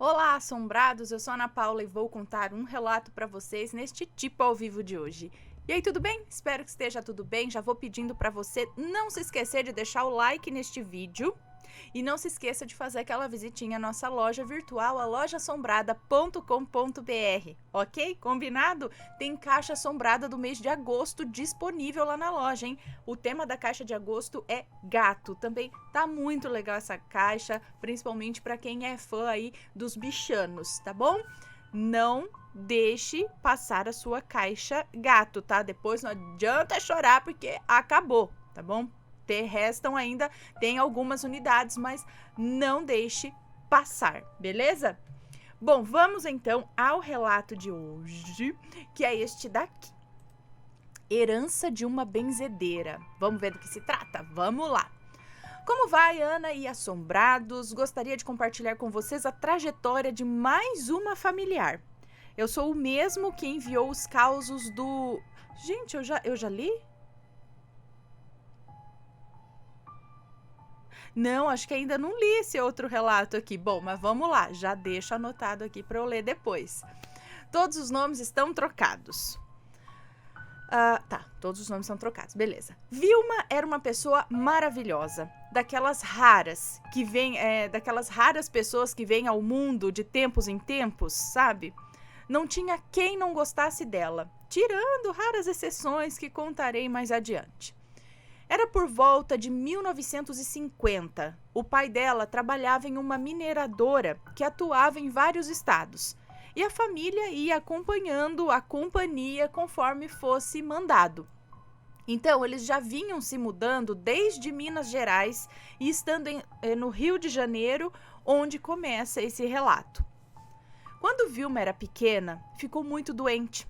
Olá, assombrados! Eu sou a Ana Paula e vou contar um relato para vocês neste tipo ao vivo de hoje. E aí, tudo bem? Espero que esteja tudo bem. Já vou pedindo para você não se esquecer de deixar o like neste vídeo e não se esqueça de fazer aquela visitinha à nossa loja virtual, a lojaassombrada.com.br, ok? Combinado? Tem caixa assombrada do mês de agosto disponível lá na loja, hein? O tema da caixa de agosto é gato. Também tá muito legal essa caixa, principalmente para quem é fã aí dos bichanos, tá bom? Não deixe passar a sua caixa gato, tá? Depois não adianta chorar porque acabou, tá bom? Restam ainda, tem algumas unidades, mas não deixe passar, beleza? Bom, vamos então ao relato de hoje, que é este daqui. Herança de uma benzedeira. Vamos ver do que se trata? Vamos lá! Como vai, Ana e assombrados? Gostaria de compartilhar com vocês a trajetória de mais uma familiar. Eu sou o mesmo que enviou os causos do... Gente, eu já li? Não, acho que ainda não li esse outro relato aqui. Bom, mas vamos lá, já deixo anotado aqui para eu ler depois. Todos os nomes estão trocados. Tá, todos os nomes são trocados, beleza. Vilma era uma pessoa maravilhosa, daquelas raras que vêm, daquelas raras pessoas que vêm ao mundo de tempos em tempos, sabe? Não tinha quem não gostasse dela, tirando raras exceções que contarei mais adiante. Era por volta de 1950. O pai dela trabalhava em uma mineradora que atuava em vários estados. E a família ia acompanhando a companhia conforme fosse mandado. Então, eles já vinham se mudando desde Minas Gerais e estando no Rio de Janeiro, onde começa esse relato. Quando Vilma era pequena, ficou muito doente.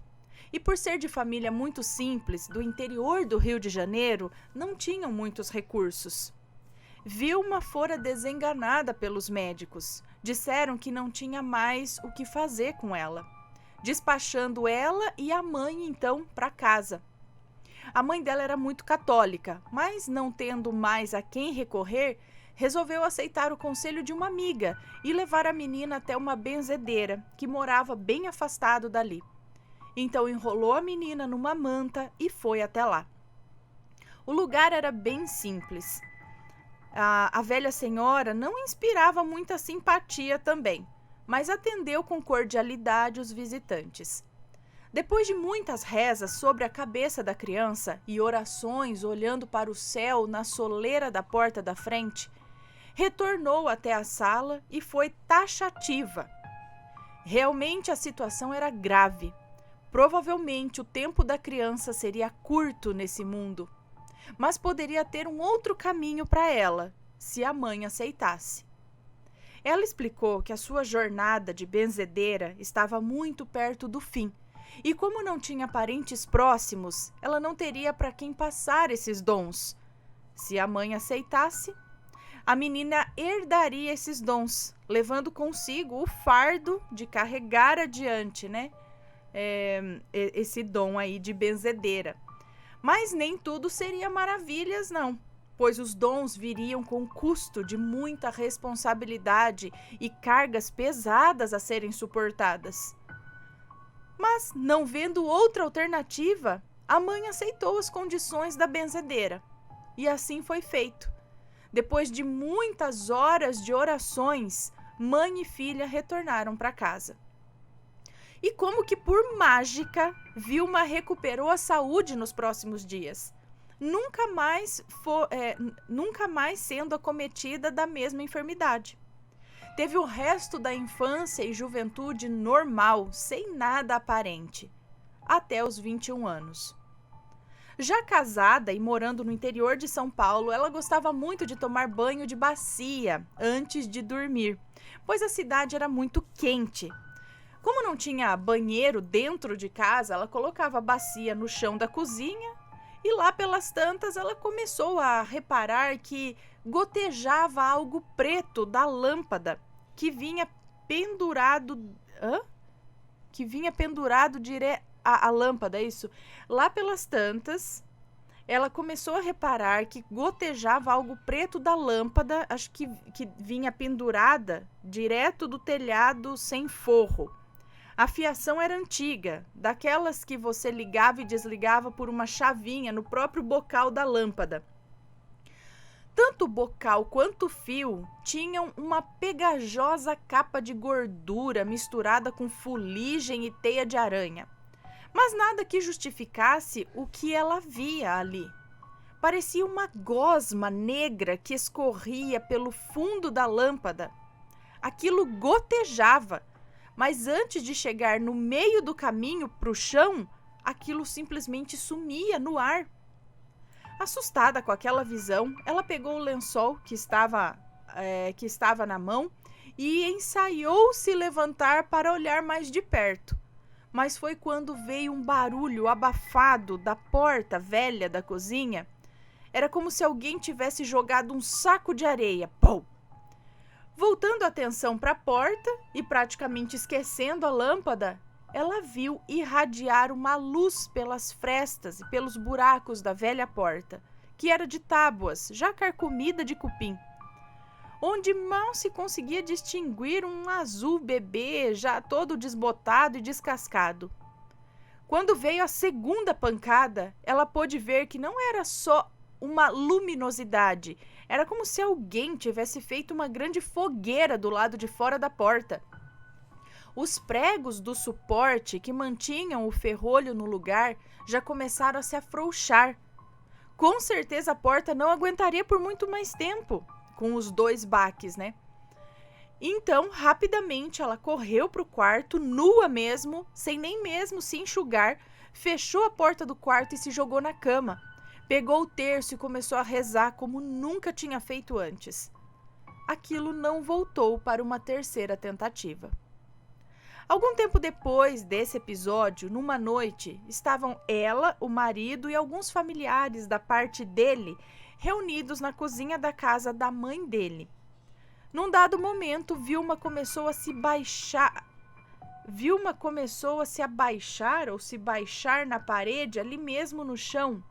E por ser de família muito simples, do interior do Rio de Janeiro, não tinham muitos recursos. Vilma fora desenganada pelos médicos. Disseram que não tinha mais o que fazer com ela, despachando ela e a mãe, então, para casa. A mãe dela era muito católica, mas não tendo mais a quem recorrer, resolveu aceitar o conselho de uma amiga e levar a menina até uma benzedeira, que morava bem afastado dali. Então enrolou a menina numa manta e foi até lá. O lugar era bem simples. A velha senhora não inspirava muita simpatia também, mas atendeu com cordialidade os visitantes. Depois de muitas rezas sobre a cabeça da criança e orações olhando para o céu na soleira da porta da frente, retornou até a sala e foi taxativa. Realmente a situação era grave. Provavelmente o tempo da criança seria curto nesse mundo, mas poderia ter um outro caminho para ela, se a mãe aceitasse. Ela explicou que a sua jornada de benzedeira estava muito perto do fim, e como não tinha parentes próximos, ela não teria para quem passar esses dons. Se a mãe aceitasse, a menina herdaria esses dons, levando consigo o fardo de carregar adiante, esse dom aí de benzedeira. Mas nem tudo seria maravilhas, não, pois os dons viriam com custo de muita responsabilidade e cargas pesadas a serem suportadas. Mas, não vendo outra alternativa, a mãe aceitou as condições da benzedeira. E assim foi feito. Depois de muitas horas de orações, mãe e filha retornaram para casa. E como que por mágica, Vilma recuperou a saúde nos próximos dias, nunca mais sendo acometida da mesma enfermidade. Teve o resto da infância e juventude normal, sem nada aparente, até os 21 anos. Já casada e morando no interior de São Paulo, ela gostava muito de tomar banho de bacia antes de dormir, pois a cidade era muito quente. Como não tinha banheiro dentro de casa, ela colocava a bacia no chão da cozinha e lá pelas tantas ela começou a reparar que gotejava algo preto da lâmpada que vinha pendurado... Que vinha pendurado direto... A lâmpada, isso? Lá pelas tantas, ela começou a reparar que gotejava algo preto da lâmpada, acho que vinha pendurada direto do telhado sem forro. A fiação era antiga, daquelas que você ligava e desligava por uma chavinha no próprio bocal da lâmpada. Tanto o bocal quanto o fio tinham uma pegajosa capa de gordura misturada com fuligem e teia de aranha. Mas nada que justificasse o que ela via ali. Parecia uma gosma negra que escorria pelo fundo da lâmpada. Aquilo gotejava, mas antes de chegar no meio do caminho para o chão, aquilo simplesmente sumia no ar. Assustada com aquela visão, ela pegou o lençol que estava na mão e ensaiou se levantar para olhar mais de perto. Mas foi quando veio um barulho abafado da porta velha da cozinha. Era como se alguém tivesse jogado um saco de areia. Pum! Voltando a atenção para a porta e praticamente esquecendo a lâmpada, ela viu irradiar uma luz pelas frestas e pelos buracos da velha porta, que era de tábuas, já carcomida de cupim, onde mal se conseguia distinguir um azul bebê já todo desbotado e descascado. Quando veio a segunda pancada, ela pôde ver que não era só uma luminosidade, era como se alguém tivesse feito uma grande fogueira do lado de fora da porta. Os pregos do suporte que mantinham o ferrolho no lugar já começaram a se afrouxar. Com certeza a porta não aguentaria por muito mais tempo, com os 2 baques, né? Então, rapidamente, ela correu para o quarto, nua mesmo, sem nem mesmo se enxugar, fechou a porta do quarto e se jogou na cama. Pegou o terço e começou a rezar como nunca tinha feito antes. Aquilo não voltou para uma terceira tentativa. Algum tempo depois desse episódio, numa noite, estavam ela, o marido e alguns familiares da parte dele reunidos na cozinha da casa da mãe dele. Num dado momento, Vilma começou a se baixar na parede, ali mesmo no chão.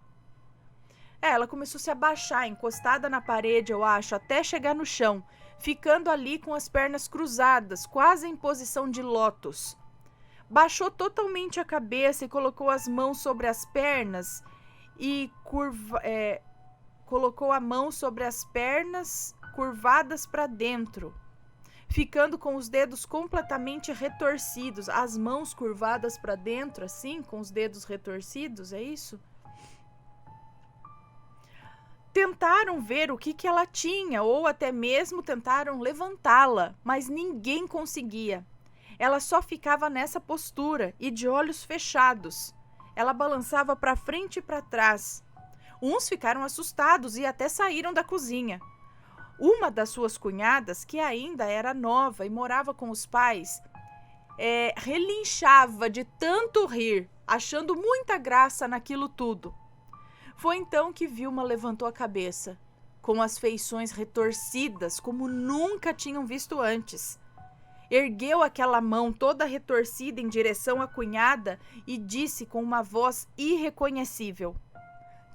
Ela começou a se abaixar, encostada na parede, eu acho, até chegar no chão, ficando ali com as pernas cruzadas, quase em posição de lótus. Baixou totalmente a cabeça e colocou as mãos sobre as pernas e colocou a mão sobre as pernas curvadas para dentro, ficando com os dedos completamente retorcidos, as mãos curvadas para dentro, assim, com os dedos retorcidos, é isso? Tentaram ver o que ela tinha, ou até mesmo tentaram levantá-la, mas ninguém conseguia. Ela só ficava nessa postura e de olhos fechados. Ela balançava para frente e para trás. Uns ficaram assustados e até saíram da cozinha. Uma das suas cunhadas, que ainda era nova e morava com os pais, relinchava de tanto rir, achando muita graça naquilo tudo. Foi então que Vilma levantou a cabeça, com as feições retorcidas como nunca tinham visto antes. Ergueu aquela mão toda retorcida em direção à cunhada e disse com uma voz irreconhecível: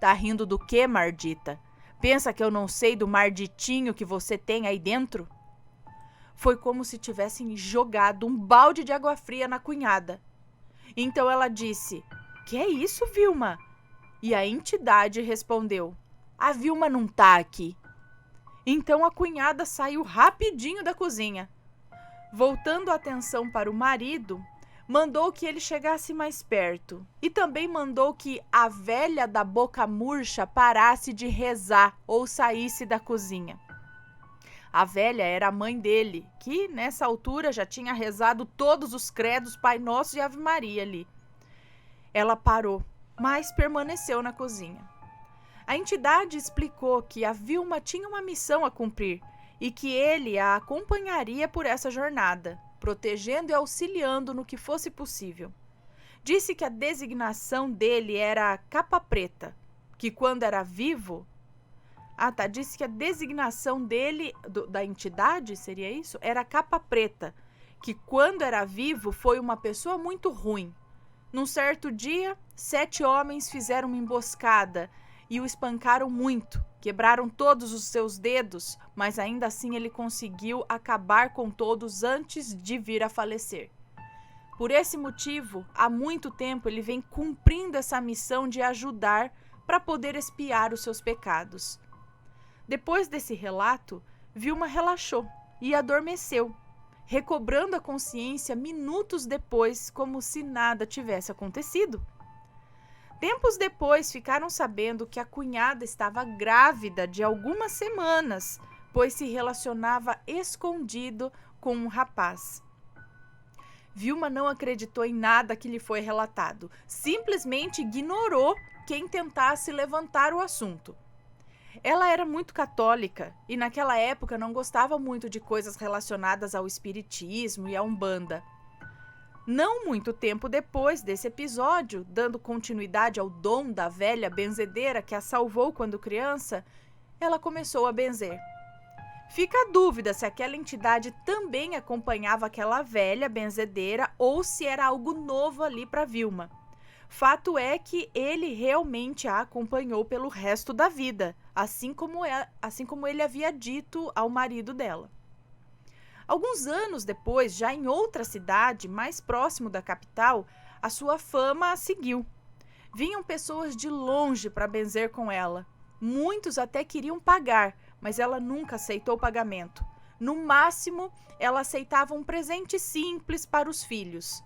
"Tá rindo do quê, mardita? Pensa que eu não sei do marditinho que você tem aí dentro?" Foi como se tivessem jogado um balde de água fria na cunhada. Então ela disse: "Que é isso, Vilma?" E a entidade respondeu: "A Vilma não tá aqui." Então a cunhada saiu rapidinho da cozinha. Voltando a atenção para o marido, mandou que ele chegasse mais perto e também mandou que a velha da boca murcha parasse de rezar ou saísse da cozinha. A velha era a mãe dele, que nessa altura já tinha rezado todos os credos, Pai Nosso e Ave Maria ali. Ela parou, mas permaneceu na cozinha. A entidade explicou que a Vilma tinha uma missão a cumprir e que ele a acompanharia por essa jornada, protegendo e auxiliando no que fosse possível. Disse que a designação dele era capa preta, que quando era vivo... Disse que a designação dele, da entidade, seria isso? Era capa preta, que quando era vivo foi uma pessoa muito ruim. Num certo dia, 7 homens fizeram uma emboscada e o espancaram muito. Quebraram todos os seus dedos, mas ainda assim ele conseguiu acabar com todos antes de vir a falecer. Por esse motivo, há muito tempo ele vem cumprindo essa missão de ajudar para poder expiar os seus pecados. Depois desse relato, Vilma relaxou e adormeceu, recobrando a consciência minutos depois, como se nada tivesse acontecido. Tempos depois, ficaram sabendo que a cunhada estava grávida de algumas semanas, pois se relacionava escondido com um rapaz. Vilma não acreditou em nada que lhe foi relatado, simplesmente ignorou quem tentasse levantar o assunto. Ela era muito católica e naquela época não gostava muito de coisas relacionadas ao espiritismo e à Umbanda. Não muito tempo depois desse episódio, dando continuidade ao dom da velha benzedeira que a salvou quando criança, ela começou a benzer. Fica a dúvida se aquela entidade também acompanhava aquela velha benzedeira ou se era algo novo ali para Vilma. Fato é que ele realmente a acompanhou pelo resto da vida, assim como ele havia dito ao marido dela. Alguns anos depois, já em outra cidade, mais próximo da capital, a sua fama a seguiu. Vinham pessoas de longe para benzer com ela. Muitos até queriam pagar, mas ela nunca aceitou o pagamento. No máximo, ela aceitava um presente simples para os filhos.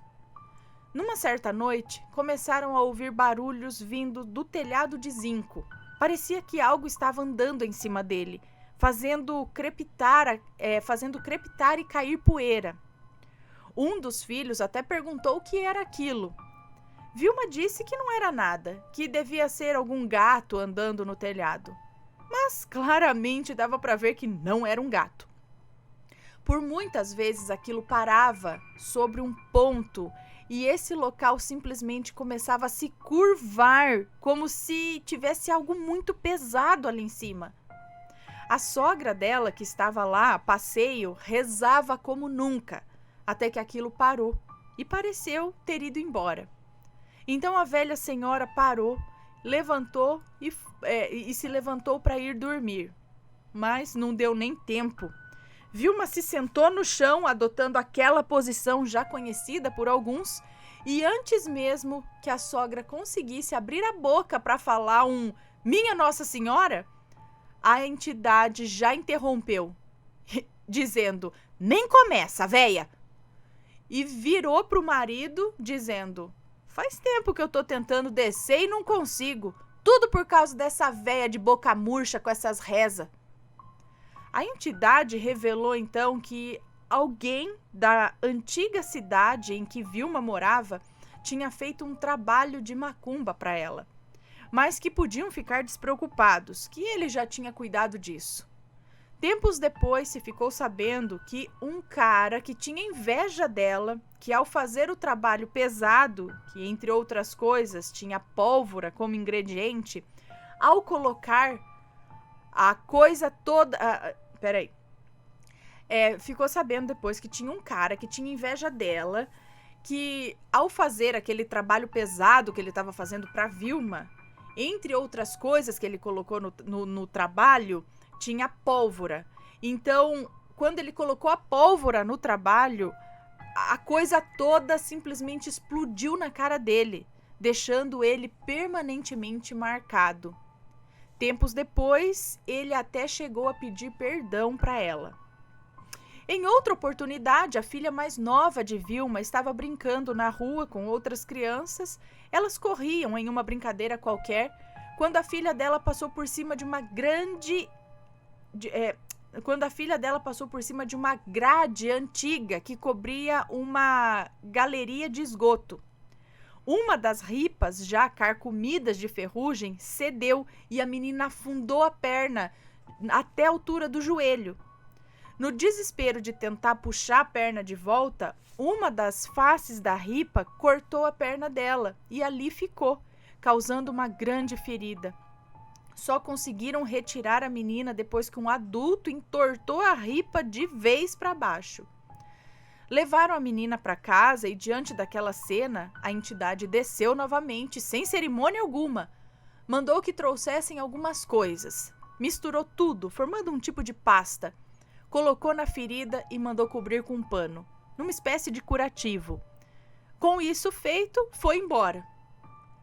Numa certa noite, começaram a ouvir barulhos vindo do telhado de zinco. Parecia que algo estava andando em cima dele, fazendo crepitar e cair poeira. Um dos filhos até perguntou o que era aquilo. Vilma disse que não era nada, que devia ser algum gato andando no telhado. Mas claramente dava para ver que não era um gato. Por muitas vezes aquilo parava sobre um ponto e esse local simplesmente começava a se curvar, como se tivesse algo muito pesado ali em cima. A sogra dela, que estava lá a passeio, rezava como nunca, até que aquilo parou e pareceu ter ido embora. Então a velha senhora parou, levantou e se levantou para ir dormir. Mas não deu nem tempo. Vilma se sentou no chão, adotando aquela posição já conhecida por alguns, e antes mesmo que a sogra conseguisse abrir a boca para falar um "Minha Nossa Senhora", a entidade já interrompeu, dizendo: "Nem começa, véia!" E virou para o marido, dizendo: "Faz tempo que eu tô tentando descer e não consigo. Tudo por causa dessa véia de boca murcha com essas rezas." A entidade revelou então que alguém da antiga cidade em que Vilma morava tinha feito um trabalho de macumba para ela, mas que podiam ficar despreocupados, que ele já tinha cuidado disso. Tempos depois se ficou sabendo que um cara que tinha inveja dela, que ao fazer o trabalho pesado, que entre outras coisas tinha pólvora como ingrediente, ao colocar a coisa toda... ficou sabendo depois que tinha um cara que tinha inveja dela, que ao fazer aquele trabalho pesado que ele estava fazendo para Vilma, entre outras coisas que ele colocou no trabalho, tinha pólvora. Então, quando ele colocou a pólvora no trabalho, a coisa toda simplesmente explodiu na cara dele, deixando ele permanentemente marcado. Tempos depois, ele até chegou a pedir perdão para ela. Em outra oportunidade, a filha mais nova de Vilma estava brincando na rua com outras crianças. Elas corriam em uma brincadeira qualquer, quando a filha dela passou por cima de uma grade antiga que cobria uma galeria de esgoto. Uma das ripas, já carcomidas de ferrugem, cedeu e a menina afundou a perna até a altura do joelho. No desespero de tentar puxar a perna de volta, uma das faces da ripa cortou a perna dela e ali ficou, causando uma grande ferida. Só conseguiram retirar a menina depois que um adulto entortou a ripa de vez para baixo. Levaram a menina para casa e, diante daquela cena, a entidade desceu novamente, sem cerimônia alguma, Mandou que trouxessem algumas coisas. Misturou tudo, formando um tipo de pasta. Colocou na ferida e mandou cobrir com um pano, numa espécie de curativo. Com isso feito, foi embora.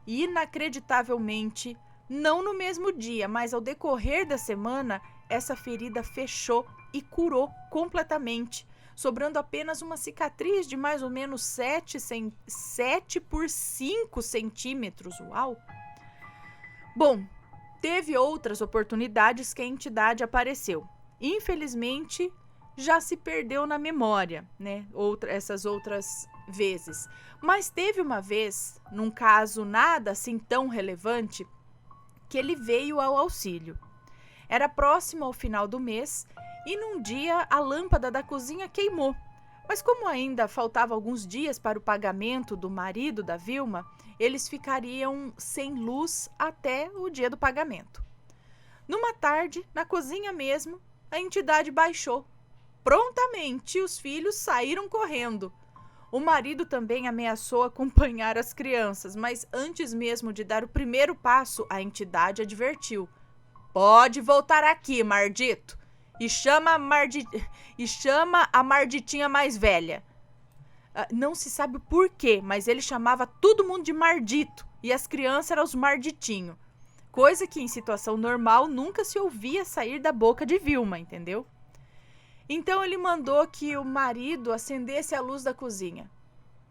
Inacreditavelmente, não no mesmo dia, mas ao decorrer da semana, essa ferida fechou e curou completamente, sobrando apenas uma cicatriz de mais ou menos 7 por 5 centímetros. Uau! Bom, teve outras oportunidades que a entidade apareceu. Infelizmente, já se perdeu na memória, né? Essas outras vezes. Mas teve uma vez, num caso nada assim tão relevante, que ele veio ao auxílio. Era próximo ao final do mês e num dia a lâmpada da cozinha queimou. Mas como ainda faltava alguns dias para o pagamento do marido da Vilma, eles ficariam sem luz até o dia do pagamento. Numa tarde, na cozinha mesmo, a entidade baixou. Prontamente, os filhos saíram correndo. O marido também ameaçou acompanhar as crianças, mas antes mesmo de dar o primeiro passo, a entidade advertiu: "Pode voltar aqui, mardito, e chama a marditinha mais velha." Não se sabe o porquê, mas ele chamava todo mundo de mardito, e as crianças eram os marditinhos. Coisa que em situação normal nunca se ouvia sair da boca de Vilma, entendeu? Então ele mandou que o marido acendesse a luz da cozinha.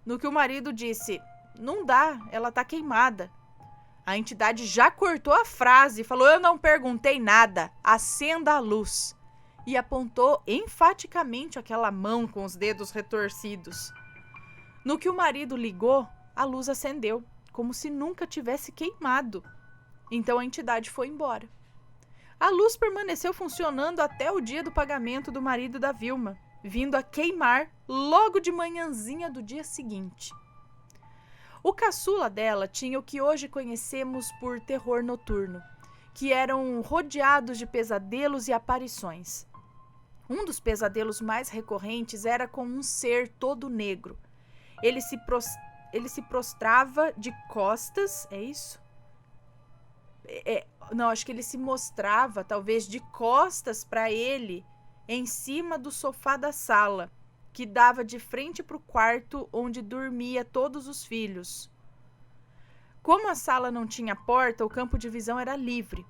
No que o marido disse: "Não dá, ela tá queimada." A entidade já cortou a frase e falou: "Eu não perguntei nada, acenda a luz." E apontou enfaticamente aquela mão com os dedos retorcidos. No que o marido ligou, a luz acendeu, como se nunca tivesse queimado. Então a entidade foi embora. A luz permaneceu funcionando até o dia do pagamento do marido da Vilma, vindo a queimar logo de manhãzinha do dia seguinte. O caçula dela tinha o que hoje conhecemos por terror noturno, que eram rodeados de pesadelos e aparições. Um dos pesadelos mais recorrentes era com um ser todo negro. Ele se prostrava de costas, é isso? Não, acho que ele se mostrava, talvez, de costas para ele, em cima do sofá da sala, que dava de frente para o quarto onde dormia todos os filhos. Como a sala não tinha porta, o campo de visão era livre.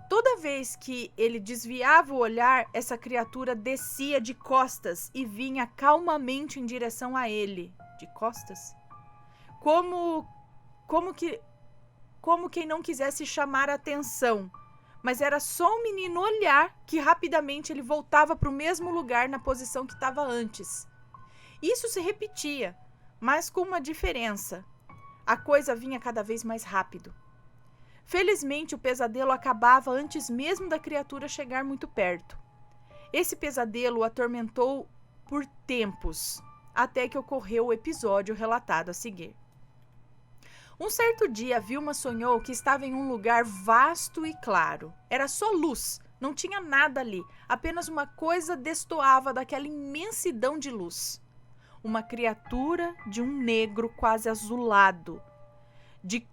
Toda vez que ele desviava o olhar, essa criatura descia de costas e vinha calmamente em direção a ele. De costas? Como quem não quisesse chamar a atenção, mas era só o menino olhar que rapidamente ele voltava para o mesmo lugar na posição que estava antes. Isso se repetia, mas com uma diferença. A coisa vinha cada vez mais rápido. Felizmente, o pesadelo acabava antes mesmo da criatura chegar muito perto. Esse pesadelo o atormentou por tempos, até que ocorreu o episódio relatado a seguir. Um certo dia, Vilma sonhou que estava em um lugar vasto e claro. Era só luz, não tinha nada ali. Apenas uma coisa destoava daquela imensidão de luz. Uma criatura de um negro quase azulado. De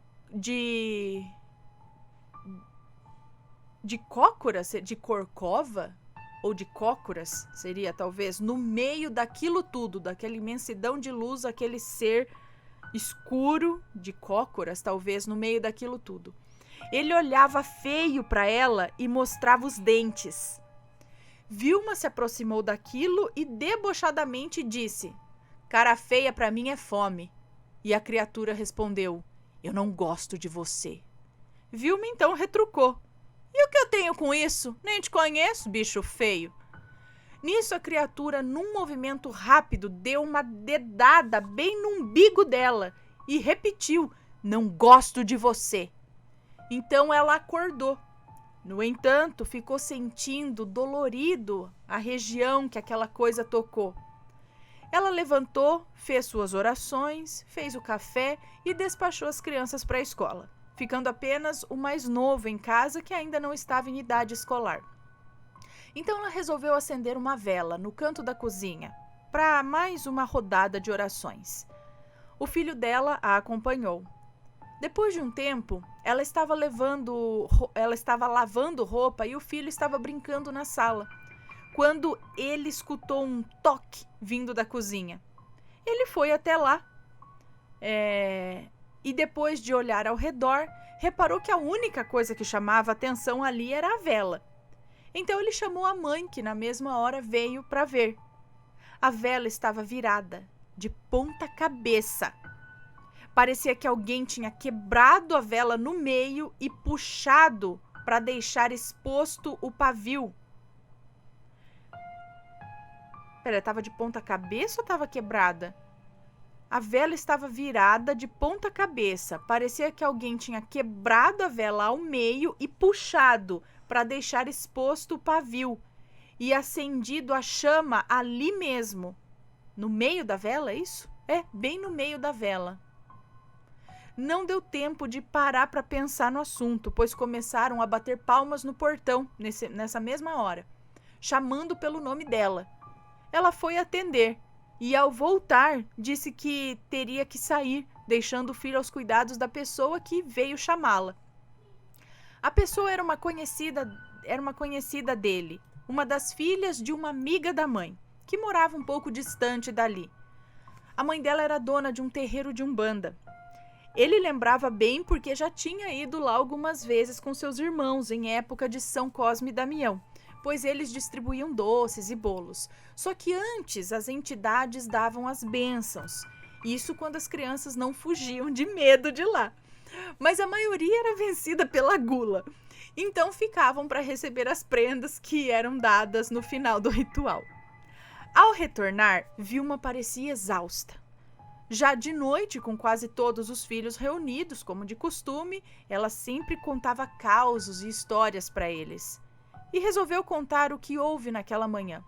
cócoras? De corcova? Ou de cócoras, seria talvez, no meio daquilo tudo, daquela imensidão de luz, aquele ser escuro de cócoras, talvez, no meio daquilo tudo. Ele olhava feio para ela e mostrava os dentes. Vilma se aproximou daquilo e debochadamente disse: "Cara feia para mim é fome." E a criatura respondeu: "Eu não gosto de você." Vilma então retrucou: "E o que eu tenho com isso? Nem te conheço, bicho feio." Nisso, a criatura, num movimento rápido, deu uma dedada bem no umbigo dela e repetiu: "Não gosto de você." Então ela acordou. No entanto, ficou sentindo dolorido a região que aquela coisa tocou. Ela levantou, fez suas orações, fez o café e despachou as crianças para a escola, ficando apenas o mais novo em casa, que ainda não estava em idade escolar. Então ela resolveu acender uma vela no canto da cozinha, para mais uma rodada de orações. O filho dela a acompanhou. Depois de um tempo, ela estava lavando roupa e o filho estava brincando na sala, quando ele escutou um toque vindo da cozinha. Ele foi até lá e depois de olhar ao redor, reparou que a única coisa que chamava atenção ali era a vela. Então ele chamou a mãe, que na mesma hora veio para ver. A vela estava virada, de ponta cabeça. Parecia que alguém tinha quebrado a vela no meio e puxado para deixar exposto o pavio. Pera, estava de ponta cabeça ou estava quebrada? A vela estava virada de ponta cabeça. Parecia que alguém tinha quebrado a vela ao meio e puxado para deixar exposto o pavio e acendido a chama ali mesmo. No meio da vela, é isso? É, bem no meio da vela. Não deu tempo de parar para pensar no assunto, pois começaram a bater palmas no portão nessa mesma hora, chamando pelo nome dela. Ela foi atender e, ao voltar, disse que teria que sair, deixando o filho aos cuidados da pessoa que veio chamá-la. A pessoa era uma conhecida dele, uma das filhas de uma amiga da mãe, que morava um pouco distante dali. A mãe dela era dona de um terreiro de umbanda. Ele lembrava bem porque já tinha ido lá algumas vezes com seus irmãos em época de São Cosme e Damião, pois eles distribuíam doces e bolos. Só que antes as entidades davam as bênçãos, isso quando as crianças não fugiam de medo de lá. Mas a maioria era vencida pela gula, então ficavam para receber as prendas que eram dadas no final do ritual. Ao retornar, Vilma parecia exausta. Já de noite, com quase todos os filhos reunidos, como de costume, ela sempre contava causos e histórias para eles. E resolveu contar o que houve naquela manhã.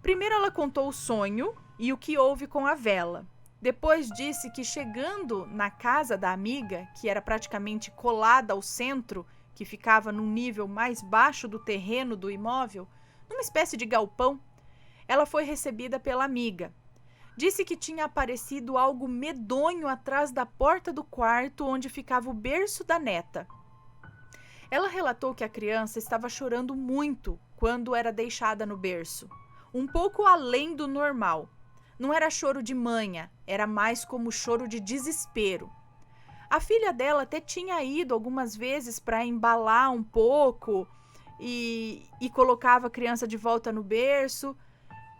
Primeiro ela contou o sonho e o que houve com a vela. Depois disse que chegando na casa da amiga, que era praticamente colada ao centro, que ficava num nível mais baixo do terreno do imóvel, numa espécie de galpão, ela foi recebida pela amiga. Disse que tinha aparecido algo medonho atrás da porta do quarto onde ficava o berço da neta. Ela relatou que a criança estava chorando muito quando era deixada no berço, um pouco além do normal. Não era choro de manha, era mais como choro de desespero. A filha dela até tinha ido algumas vezes para embalar um pouco e colocava a criança de volta no berço.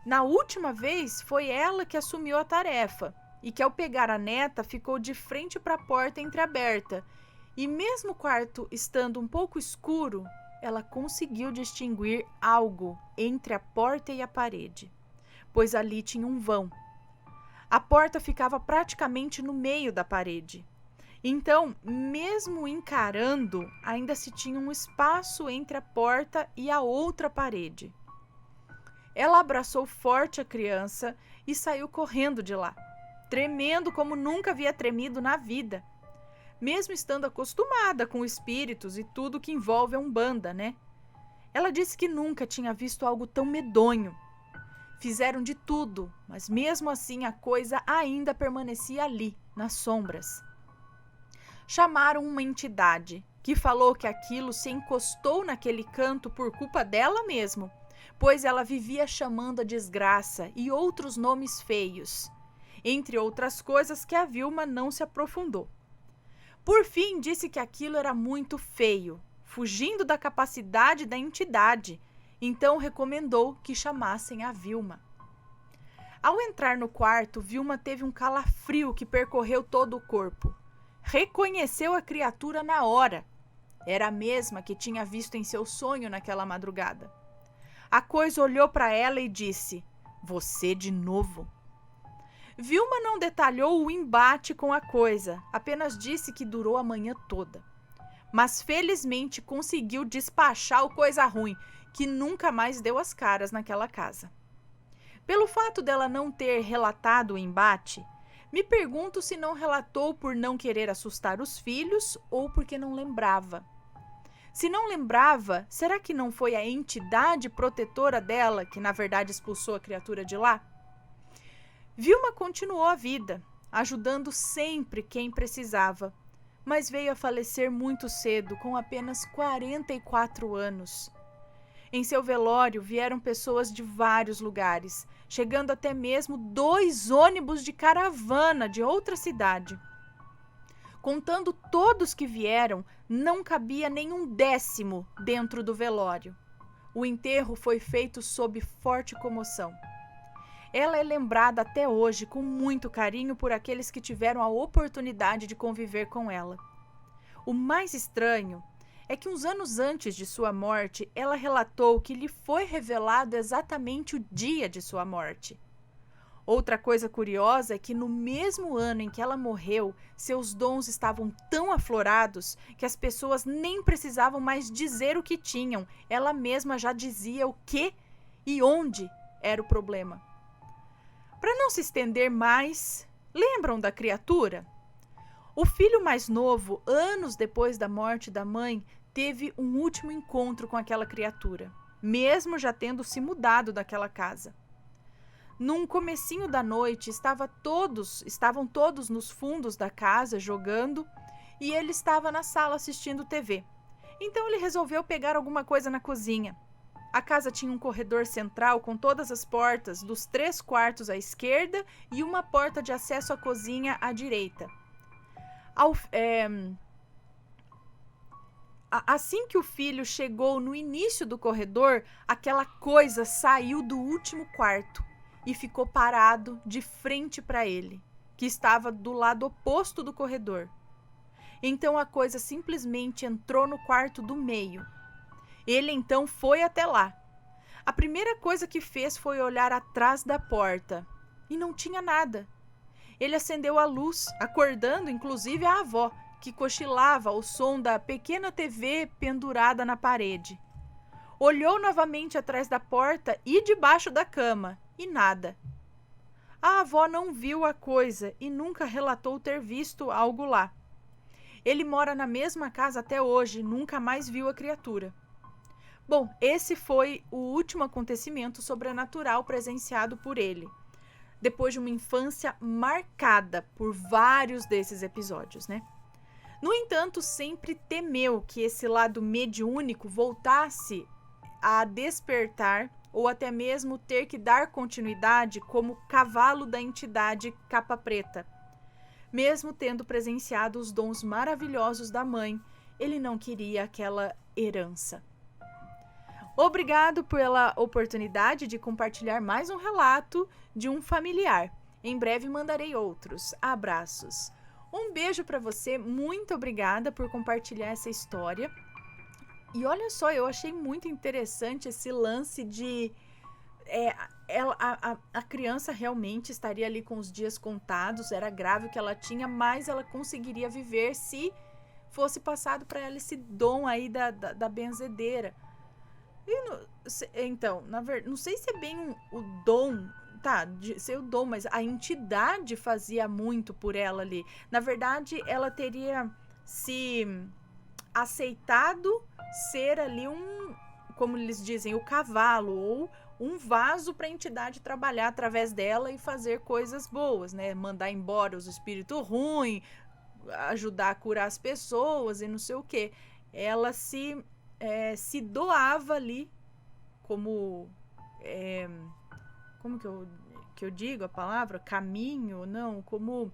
Na última vez, foi ela que assumiu a tarefa e que, ao pegar a neta, ficou de frente para a porta entreaberta. E mesmo o quarto estando um pouco escuro, ela conseguiu distinguir algo entre a porta e a parede, pois ali tinha um vão. A porta ficava praticamente no meio da parede. Então, mesmo encarando, ainda se tinha um espaço entre a porta e a outra parede. Ela abraçou forte a criança e saiu correndo de lá, tremendo como nunca havia tremido na vida. Mesmo estando acostumada com espíritos e tudo que envolve a Umbanda, né? Ela disse que nunca tinha visto algo tão medonho. Fizeram de tudo, mas mesmo assim a coisa ainda permanecia ali, nas sombras. Chamaram uma entidade, que falou que aquilo se encostou naquele canto por culpa dela mesma, pois ela vivia chamando a desgraça e outros nomes feios, entre outras coisas que a Vilma não se aprofundou. Por fim, disse que aquilo era muito feio, fugindo da capacidade da entidade, então recomendou que chamassem a Vilma. Ao entrar no quarto, Vilma teve um calafrio que percorreu todo o corpo. Reconheceu a criatura na hora. Era a mesma que tinha visto em seu sonho naquela madrugada. A coisa olhou para ela e disse: "Você de novo?" Vilma não detalhou o embate com a coisa, apenas disse que durou a manhã toda. Mas felizmente conseguiu despachar o coisa ruim, que nunca mais deu as caras naquela casa. Pelo fato dela não ter relatado o embate, me pergunto se não relatou por não querer assustar os filhos ou porque não lembrava. Se não lembrava, será que não foi a entidade protetora dela que na verdade expulsou a criatura de lá? Vilma continuou a vida, ajudando sempre quem precisava, mas veio a falecer muito cedo, com apenas 44 anos. Em seu velório vieram pessoas de vários lugares, chegando até mesmo 2 ônibus de caravana de outra cidade. Contando todos que vieram, não cabia nenhum 10º dentro do velório. O enterro foi feito sob forte comoção. Ela é lembrada até hoje com muito carinho por aqueles que tiveram a oportunidade de conviver com ela. O mais estranho é que uns anos antes de sua morte, ela relatou que lhe foi revelado exatamente o dia de sua morte. Outra coisa curiosa é que no mesmo ano em que ela morreu, seus dons estavam tão aflorados que as pessoas nem precisavam mais dizer o que tinham. Ela mesma já dizia o que e onde era o problema. Para não se estender mais, lembram da criatura? O filho mais novo, anos depois da morte da mãe, teve um último encontro com aquela criatura, mesmo já tendo se mudado daquela casa. Num comecinho da noite, estavam todos nos fundos da casa jogando e ele estava na sala assistindo TV. Então ele resolveu pegar alguma coisa na cozinha. A casa tinha um corredor central com todas as portas dos 3 quartos à esquerda e uma porta de acesso à cozinha à direita. Assim que o filho chegou no início do corredor, aquela coisa saiu do último quarto e ficou parado de frente para ele, que estava do lado oposto do corredor. Então a coisa simplesmente entrou no quarto do meio. Ele então foi até lá. A primeira coisa que fez foi olhar atrás da porta e não tinha nada. Ele acendeu a luz, acordando inclusive a avó, que cochilava ao som da pequena TV pendurada na parede. Olhou novamente atrás da porta e debaixo da cama, e nada. A avó não viu a coisa e nunca relatou ter visto algo lá. Ele mora na mesma casa até hoje, nunca mais viu a criatura. Bom, esse foi o último acontecimento sobrenatural presenciado por ele, depois de uma infância marcada por vários desses episódios, né? No entanto, sempre temeu que esse lado mediúnico voltasse a despertar ou até mesmo ter que dar continuidade como cavalo da entidade capa preta. Mesmo tendo presenciado os dons maravilhosos da mãe, ele não queria aquela herança. Obrigado pela oportunidade de compartilhar mais um relato de um familiar. Em breve mandarei outros. Abraços. Um beijo para você, muito obrigada por compartilhar essa história. E olha só, eu achei muito interessante esse lance de... a criança realmente estaria ali com os dias contados, era grave o que ela tinha, mas ela conseguiria viver se fosse passado para ela esse dom aí da benzedeira. Então, na verdade, não sei se é bem o dom... Tá, de ser o dom, mas a entidade fazia muito por ela ali. Na verdade, ela teria se aceitado ser ali como eles dizem, o cavalo, ou um vaso para a entidade trabalhar através dela e fazer coisas boas, né? Mandar embora os espíritos ruins, ajudar a curar as pessoas e não sei o quê. Ela se doava ali como... como que eu digo a palavra? Caminho? Não, como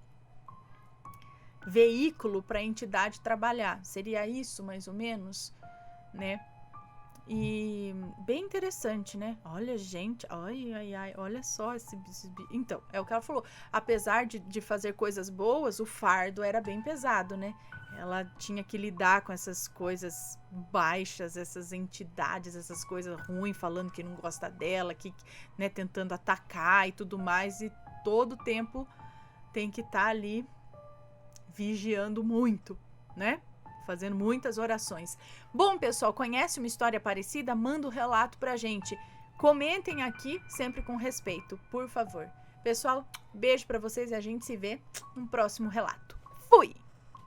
veículo para a entidade trabalhar. Seria isso, mais ou menos, né? E bem interessante, né? Olha, gente, olha só então, é o que ela falou. Apesar de fazer coisas boas, o fardo era bem pesado, né? Ela tinha que lidar com essas coisas baixas, essas entidades, essas coisas ruins, falando que não gosta dela, que, né, tentando atacar e tudo mais, e todo tempo tem que estar ali vigiando muito, né? Fazendo muitas orações. Bom, pessoal, conhece uma história parecida? Manda um relato pra gente. Comentem aqui, sempre com respeito, por favor. Pessoal, beijo pra vocês e a gente se vê no próximo relato. Fui!